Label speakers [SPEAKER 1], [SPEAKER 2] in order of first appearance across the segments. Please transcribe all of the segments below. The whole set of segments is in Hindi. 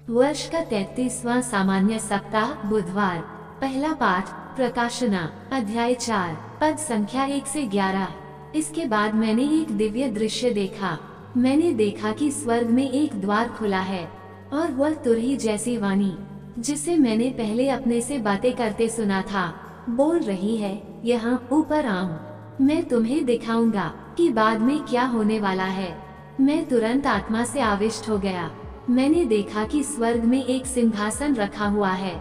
[SPEAKER 1] वर्ष का 33वां सामान्य सप्ताह, बुधवार। पहला पाठ, प्रकाशना, अध्याय 4, पद संख्या 1 से 11। इसके बाद मैंने एक दिव्य दृश्य देखा। मैंने देखा कि स्वर्ग में एक द्वार खुला है और वह तुरही जैसी वाणी, जिसे मैंने पहले अपने से बातें करते सुना था, बोल रही है, यहाँ ऊपर आओ। मैं तुम्हें दिखाऊंगा कि बाद में क्या होने वाला है। मैं तुरंत आत्मा से आविष्ट हो गया। मैंने देखा कि स्वर्ग में एक सिंहासन रखा हुआ है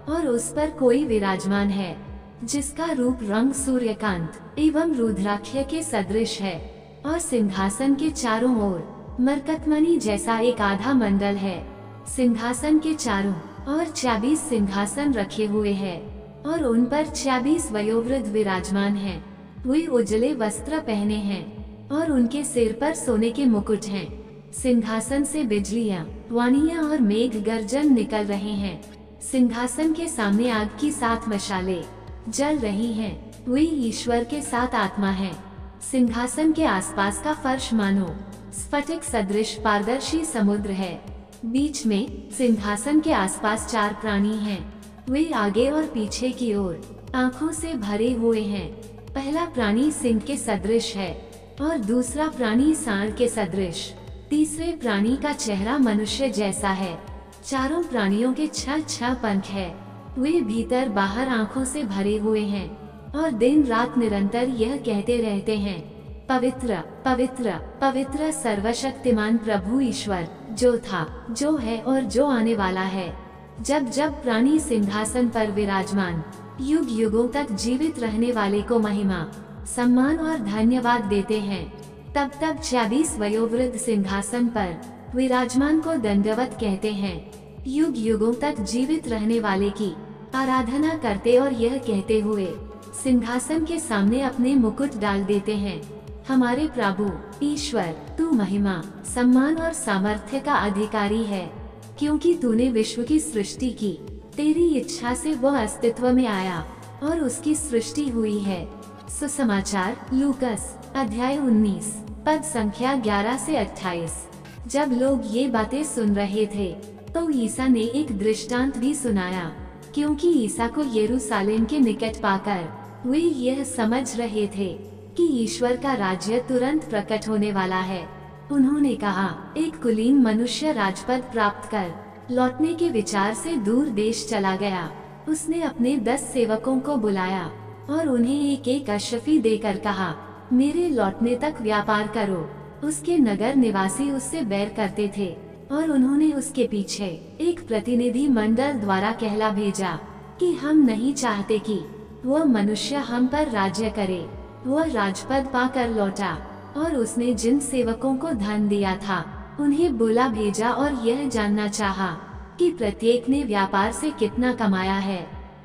[SPEAKER 1] और उस पर कोई विराजमान है, जिसका रूप रंग सूर्यकांत एवं रुद्राक्ष के सदृश है, और सिंहासन के चारों ओर मरकतमणि जैसा एक आधा मंडल है। सिंहासन के चारों ओर 26 सिंहासन रखे हुए हैं और उन पर 26 वयोवृद्ध विराजमान हैं। वे उजले वस्त्र पहने हैं और उनके सिर पर सोने के मुकुट हैं। सिंहासन से बिजलियां, वाणियां और मेघ गर्जन निकल रहे हैं। सिंहासन के सामने आग की 7 मशालें जल रही हैं। वे ईश्वर के 7 आत्मा हैं। सिंहासन के आसपास का फर्श मानो स्फटिक सदृश पारदर्शी समुद्र है। बीच में सिंहासन के आसपास 4 प्राणी हैं। वे आगे और पीछे की ओर आँखों से भरे हुए हैं। पहला प्राणी सिंह के सदृश है और दूसरा प्राणी सांड के सदृश। तीसरे प्राणी का चेहरा मनुष्य जैसा है। चारों प्राणियों के 6 पंख है। वे भीतर बाहर आँखों से भरे हुए हैं और दिन रात निरंतर यह कहते रहते हैं, पवित्र पवित्र पवित्र सर्वशक्तिमान प्रभु ईश्वर, जो था, जो है और जो आने वाला है। जब जब प्राणी सिंहासन पर विराजमान युग युगों तक जीवित रहने वाले को महिमा, सम्मान और धन्यवाद देते हैं, तब तब 26 वयोवृद्ध सिंहासन पर विराजमान को दंडवत कहते हैं, युग युगों तक जीवित रहने वाले की आराधना करते और यह कहते हुए सिंहासन के सामने अपने मुकुट डाल देते हैं, हमारे प्रभु ईश्वर, तू महिमा, सम्मान और सामर्थ्य का अधिकारी है, क्योंकि तूने विश्व की सृष्टि की। तेरी इच्छा से वह अस्तित्व में आया और उसकी सृष्टि हुई है। सुसमाचार, लूकस अध्याय 19, पद संख्या 11 से 28। जब लोग ये बातें सुन रहे थे तो ईसा ने एक दृष्टांत भी सुनाया, क्योंकि ईसा को यरूशलेम के निकट पाकर वे यह समझ रहे थे कि ईश्वर का राज्य तुरंत प्रकट होने वाला है। उन्होंने कहा, एक कुलीन मनुष्य राजपद प्राप्त कर लौटने के विचार से दूर देश चला गया। उसने अपने 10 सेवकों को बुलाया और उन्हें एक एक अशफी देकर कहा, मेरे लौटने तक व्यापार करो। उसके नगर निवासी उससे बैर करते थे और उन्होंने उसके पीछे एक प्रतिनिधि मंडल द्वारा कहला भेजा कि हम नहीं चाहते कि वह मनुष्य हम पर राज्य करे। वह राजपद पाकर लौटा और उसने जिन सेवकों को धन दिया था उन्हें बुला भेजा और यह जानना चाहा कि प्रत्येक ने व्यापार से कितना कमाया है।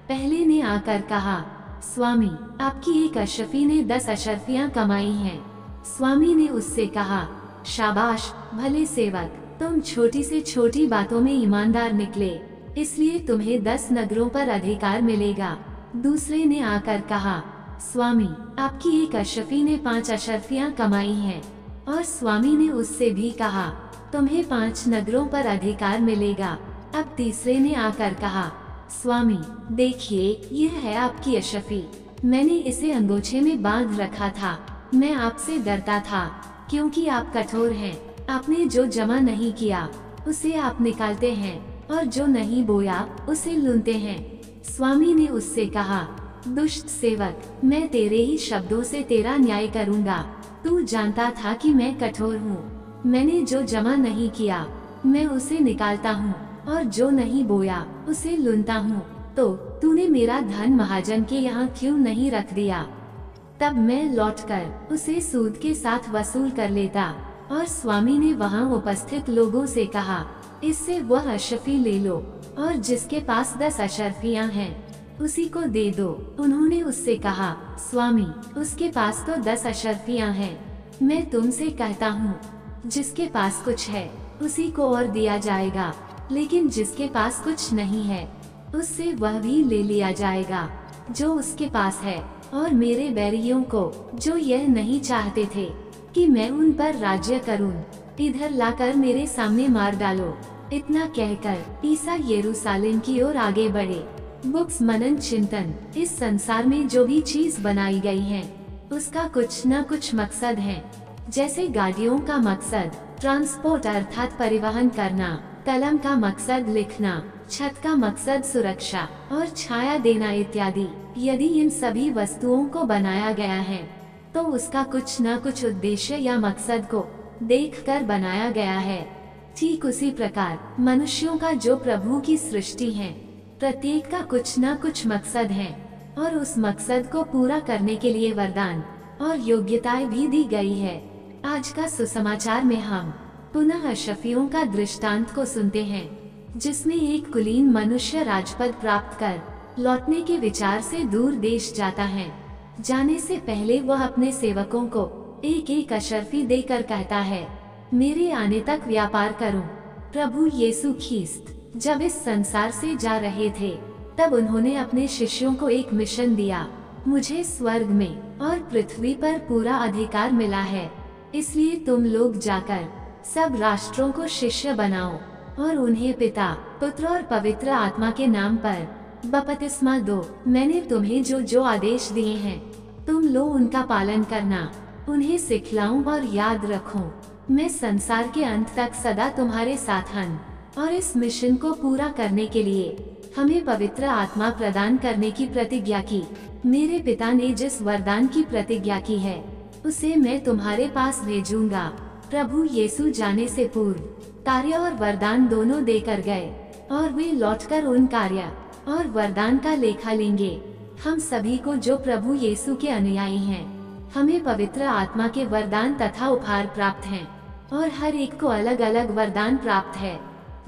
[SPEAKER 1] पहले ने आकर कहा, स्वामी, आपकी एक अशफी ने 10 अशर्फियाँ कमाई हैं। स्वामी ने उससे कहा, शाबाश भले सेवक, तुम छोटी से छोटी बातों में ईमानदार निकले, इसलिए तुम्हें 10 नगरों पर अधिकार मिलेगा। दूसरे ने आकर कहा, स्वामी, आपकी एक अशफी ने 5 अशर्फियाँ कमाई हैं। और स्वामी ने उससे भी कहा, तुम्हें 5 नगरों पर अधिकार मिलेगा। अब तीसरे ने आकर कहा, स्वामी, देखिए, यह है आपकी अशफी। मैंने इसे अंगोछे में बांध रखा था। मैं आपसे डरता था, क्योंकि आप कठोर हैं। आपने जो जमा नहीं किया उसे आप निकालते हैं और जो नहीं बोया उसे लूनते हैं। स्वामी ने उससे कहा, दुष्ट सेवक, मैं तेरे ही शब्दों से तेरा न्याय करूँगा। तू जानता था कि मैं कठोर हूँ। मैंने जो जमा नहीं किया मैं उसे निकालता हूँ और जो नहीं बोया उसे लूनता हूँ। तो तूने मेरा धन महाजन के यहाँ क्यों नहीं रख दिया? तब मैं लौटकर उसे सूद के साथ वसूल कर लेता। और स्वामी ने वहाँ उपस्थित लोगों से कहा, इससे वह अशर्फी ले लो और जिसके पास 10 अशर्फियाँ हैं उसी को दे दो। उन्होंने उससे कहा, स्वामी, उसके पास तो 10 अशर्फियाँ हैं। मैं तुमसे कहता हूँ, जिसके पास कुछ है उसी को और दिया जाएगा, लेकिन जिसके पास कुछ नहीं है उससे वह भी ले लिया जाएगा जो उसके पास है। और मेरे बैरियों को, जो यह नहीं चाहते थे कि मैं उन पर राज्य करूं, इधर लाकर मेरे सामने मार डालो। इतना कहकर ईसा यरूशलेम की ओर आगे बढ़े। बुक्स मनन चिंतन। इस संसार में जो भी चीज बनाई गई है उसका कुछ न कुछ मकसद है। जैसे गाड़ियों का मकसद ट्रांसपोर्ट अर्थात परिवहन करना, कलम का मकसद लिखना, छत का मकसद सुरक्षा और छाया देना इत्यादि। यदि इन सभी वस्तुओं को बनाया गया है तो उसका कुछ न कुछ उद्देश्य या मकसद को देखकर बनाया गया है। ठीक उसी प्रकार मनुष्यों का जो प्रभु की सृष्टि है, प्रत्येक का कुछ न कुछ मकसद है और उस मकसद को पूरा करने के लिए वरदान और योग्यताएं भी दी गई है। आज का सुसमाचार में हम पुनः अशफियों का दृष्टांत को सुनते हैं, जिसमें एक कुलीन मनुष्य राजपद प्राप्त कर लौटने के विचार से दूर देश जाता है। जाने से पहले वह अपने सेवकों को एक एक अशर्फी देकर कहता है, मेरे आने तक व्यापार करूं। प्रभु यीशु ख्रीस्त जब इस संसार से जा रहे थे तब उन्होंने अपने शिष्यों को एक मिशन दिया, मुझे स्वर्ग में और पृथ्वी पर पूरा अधिकार मिला है, इसलिए तुम लोग जाकर सब राष्ट्रों को शिष्य बनाओ और उन्हें पिता, पुत्र और पवित्र आत्मा के नाम पर बपतिस्मा दो। मैंने तुम्हें जो जो आदेश दिए हैं तुम लो उनका पालन करना, उन्हें सिखलाऊं और याद रखो, मैं संसार के अंत तक सदा तुम्हारे साथ हूं। और इस मिशन को पूरा करने के लिए हमें पवित्र आत्मा प्रदान करने की प्रतिज्ञा की। मेरे पिता ने जिस वरदान की प्रतिज्ञा की है उसे मैं तुम्हारे पास भेजूंगा। प्रभु यीशु जाने से पूर्व कार्य और वरदान दोनों देकर गए और वे लौटकर उन कार्य और वरदान का लेखा लेंगे। हम सभी को जो प्रभु यीशु के अनुयायी हैं, हमें पवित्र आत्मा के वरदान तथा उपहार प्राप्त हैं और हर एक को अलग अलग वरदान प्राप्त है,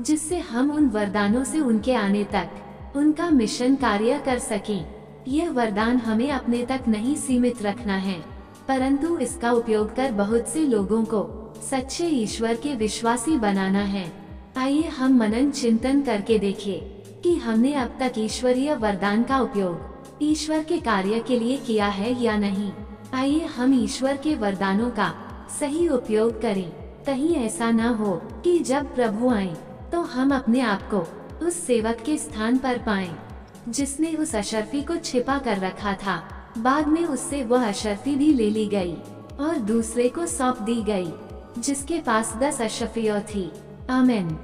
[SPEAKER 1] जिससे हम उन वरदानों से उनके आने तक उनका मिशन कार्य कर सकें। यह वरदान हमें अपने तक नहीं सीमित रखना है, परंतु इसका उपयोग कर बहुत से लोगों को सच्चे ईश्वर के विश्वासी बनाना है। आइए हम मनन चिंतन करके देखें कि हमने अब तक ईश्वरीय वरदान का उपयोग ईश्वर के कार्य के लिए किया है या नहीं। आइए हम ईश्वर के वरदानों का सही उपयोग करें, कहीं ऐसा न हो कि जब प्रभु आए तो हम अपने आप को उस सेवक के स्थान पर पाएं, जिसने उस अशर्फी को छिपा कर रखा था। बाद में उससे वह अशर्फी भी ले ली गई और दूसरे को सौंप दी गई, जिसके पास 10 अशर्फियाँ थी। आमीन।